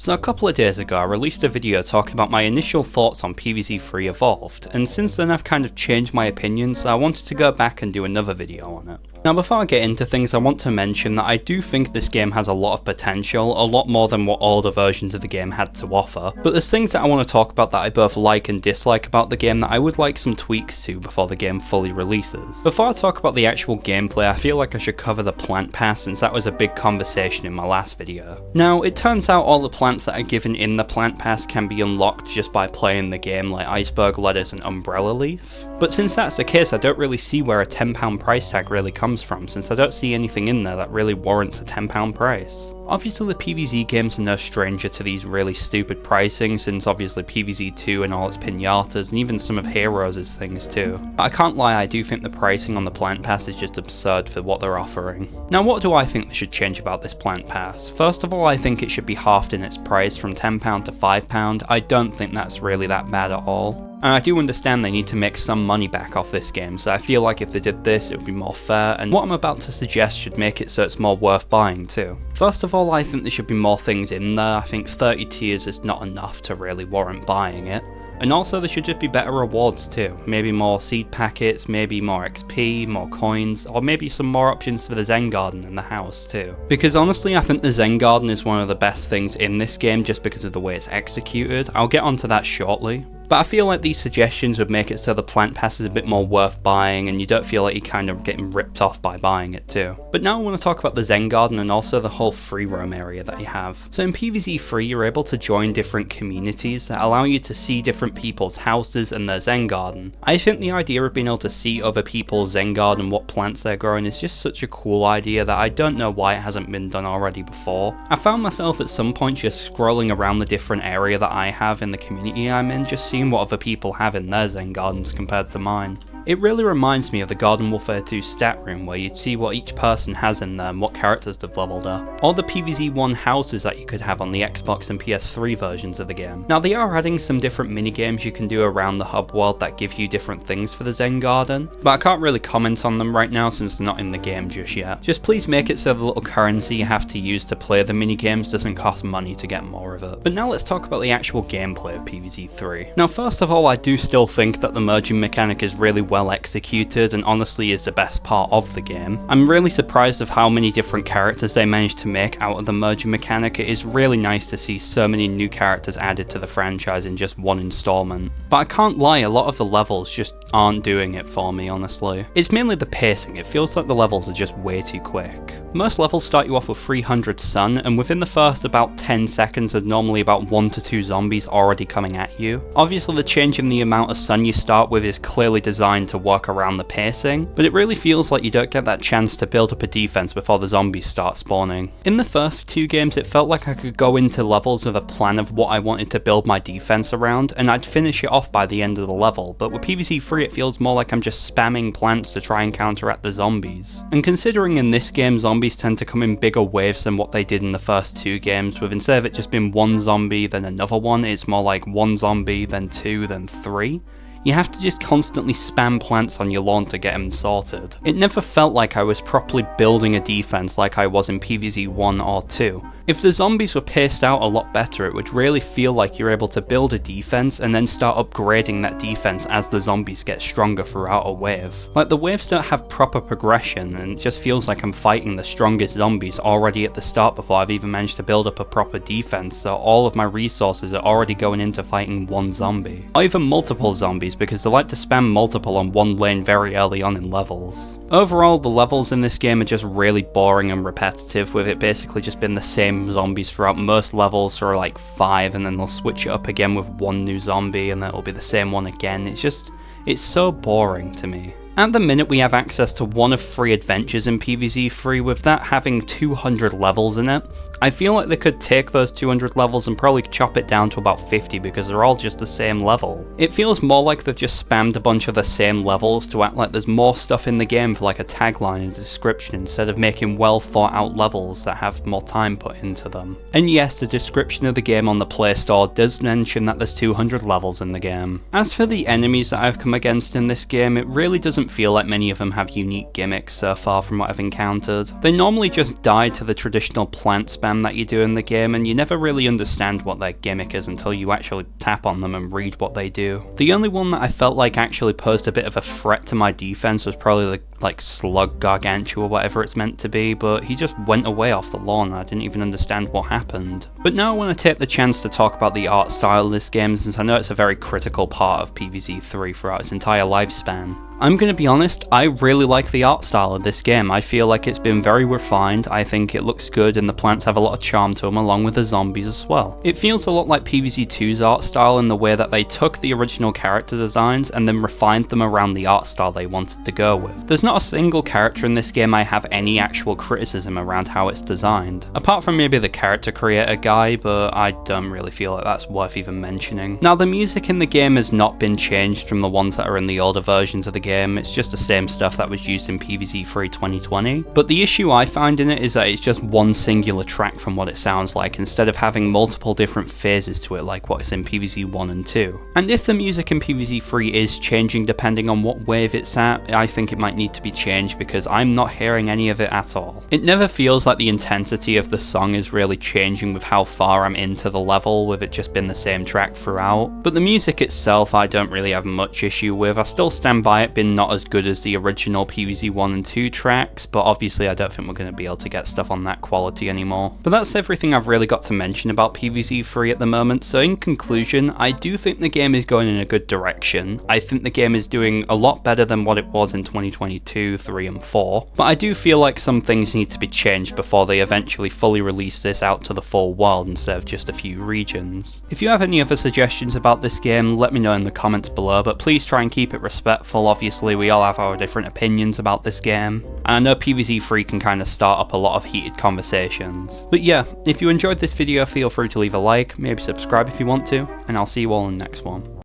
So a couple of days ago I released a video talking about my initial thoughts on PvZ 3 Evolved, and since then I've kind of changed my opinion, so I wanted to go back and do another video on it. Now before I get into things, I want to mention that I do think this game has a lot of potential, a lot more than what older versions of the game had to offer, but there's things that I want to talk about that I both like and dislike about the game that I would like some tweaks to before the game fully releases. Before I talk about the actual gameplay, I feel like I should cover the plant pass since that was a big conversation in my last video. Now it turns out all the plants that are given in the plant pass can be unlocked just by playing the game, like iceberg lettuce and umbrella leaf. But since that's the case, I don't really see where a £10 price tag really comes from, since I don't see anything in there that really warrants a £10 price. Obviously the PvZ games are no stranger to these really stupid pricing, since obviously PvZ 2 and all its pinatas, and even some of Heroes' things too. But I can't lie, I do think the pricing on the plant pass is just absurd for what they're offering. Now what do I think they should change about this plant pass? First of all, I think it should be halved in its price from £10 to £5. I don't think that's really that bad at all. And I do understand they need to make some money back off this game, so I feel like if they did this it would be more fair, and what I'm about to suggest should make it so it's more worth buying too. First of all, I think there should be more things in there. I think 30 tiers is not enough to really warrant buying it. And also there should just be better rewards too. Maybe more seed packets, maybe more XP, more coins, or maybe some more options for the Zen Garden in the house too. Because honestly I think the Zen Garden is one of the best things in this game just because of the way it's executed. I'll get onto that shortly. But I feel like these suggestions would make it so the plant pass is a bit more worth buying and you don't feel like you're kind of getting ripped off by buying it too. But now I want to talk about the Zen Garden and also the whole free roam area that you have. So in PvZ 3 you're able to join different communities that allow you to see different people's houses and their Zen Garden. I think the idea of being able to see other people's Zen Garden and what plants they're growing is just such a cool idea that I don't know why it hasn't been done already before. I found myself at some point just scrolling around the different area that I have in the community I'm in, just seeing what other people have in their Zen Gardens compared to mine. It really reminds me of the Garden Warfare 2 stat room where you'd see what each person has in there and what characters they've leveled up, or the PvZ 1 houses that you could have on the Xbox and PS3 versions of the game. Now they are adding some different minigames you can do around the hub world that give you different things for the Zen Garden, but I can't really comment on them right now since they're not in the game just yet. Just please make it so the little currency you have to use to play the minigames doesn't cost money to get more of it. But now let's talk about the actual gameplay of PvZ 3. Now first of all, I do still think that the merging mechanic is really well executed and honestly is the best part of the game. I'm really surprised of how many different characters they managed to make out of the merging mechanic. It is really nice to see so many new characters added to the franchise in just one installment. But I can't lie, a lot of the levels just aren't doing it for me, honestly. It's mainly the pacing, it feels like the levels are just way too quick. Most levels start you off with 300 sun, and within the first about 10 seconds there's normally about 1 to 2 zombies already coming at you. Obviously the change in the amount of sun you start with is clearly designed to work around the pacing, but it really feels like you don't get that chance to build up a defense before the zombies start spawning. In the first 2 games it felt like I could go into levels with a plan of what I wanted to build my defense around, and I'd finish it off by the end of the level, but with PvZ 3 it feels more like I'm just spamming plants to try and counteract the zombies. And considering in this game zombies tend to come in bigger waves than what they did in the first 2 games, with instead of it just being one zombie then another one, it's more like one zombie then 2 then 3. You have to just constantly spam plants on your lawn to get them sorted. It never felt like I was properly building a defense like I was in PvZ 1 or 2. If the zombies were paced out a lot better, it would really feel like you're able to build a defense and then start upgrading that defense as the zombies get stronger throughout a wave. Like the waves don't have proper progression and it just feels like I'm fighting the strongest zombies already at the start before I've even managed to build up a proper defense, so all of my resources are already going into fighting one zombie. Or even multiple zombies, because they like to spam multiple on one lane very early on in levels. Overall, the levels in this game are just really boring and repetitive, with it basically just been the same zombies throughout most levels for like 5, and then they'll switch it up again with one new zombie and then it'll be the same one again. It's so boring to me. At the minute we have access to one of 3 adventures in PvZ 3, with that having 200 levels in it. I feel like they could take those 200 levels and probably chop it down to about 50 because they're all just the same level. It feels more like they've just spammed a bunch of the same levels to act like there's more stuff in the game for like a tagline and description, instead of making well thought out levels that have more time put into them. And yes, the description of the game on the Play Store does mention that there's 200 levels in the game. As for the enemies that I've come against in this game, it really doesn't doesn't feel like many of them have unique gimmicks so far from what I've encountered. They normally just die to the traditional plant spam that you do in the game, and you never really understand what their gimmick is until you actually tap on them and read what they do. The only one that I felt like actually posed a bit of a threat to my defense was probably the slug gargantua or whatever it's meant to be, but he just went away off the lawn. I didn't even understand what happened. But now I want to take the chance to talk about the art style of this game, since I know it's a very critical part of PvZ 3 throughout its entire lifespan. I'm going to be honest, I really like the art style of this game. I feel like it's been very refined, I think it looks good, and the plants have a lot of charm to them, along with the zombies as well. It feels a lot like PvZ 2's art style in the way that they took the original character designs and then refined them around the art style they wanted to go with. There's not a single character in this game I have any actual criticism around how it's designed, apart from maybe the character creator guy, but I don't really feel like that's worth even mentioning. Now, the music in the game has not been changed from the ones that are in the older versions of the game. It's just the same stuff that was used in PvZ 3 2020, but the issue I find in it is that it's just one singular track from what it sounds like, instead of having multiple different phases to it like what is in PvZ 1 and 2. And if the music in PvZ 3 is changing depending on what wave it's at, I think it might need to be changed, because I'm not hearing any of it at all. It never feels like the intensity of the song is really changing with how far I'm into the level, with it just being the same track throughout. But the music itself I don't really have much issue with. I still stand by it being not as good as the original PvZ 1 and 2 tracks, but obviously I don't think we're going to be able to get stuff on that quality anymore. But that's everything I've really got to mention about PvZ 3 at the moment, so in conclusion, I do think the game is going in a good direction. I think the game is doing a lot better than what it was in 2022, 3 and 4, but I do feel like some things need to be changed before they eventually fully release this out to the full world instead of just a few regions. If you have any other suggestions about this game, let me know in the comments below, but please try and keep it respectful. Obviously we all have our different opinions about this game, and I know PvZ 3 can kind of start up a lot of heated conversations. But yeah, if you enjoyed this video, feel free to leave a like, maybe subscribe if you want to, and I'll see you all in the next one.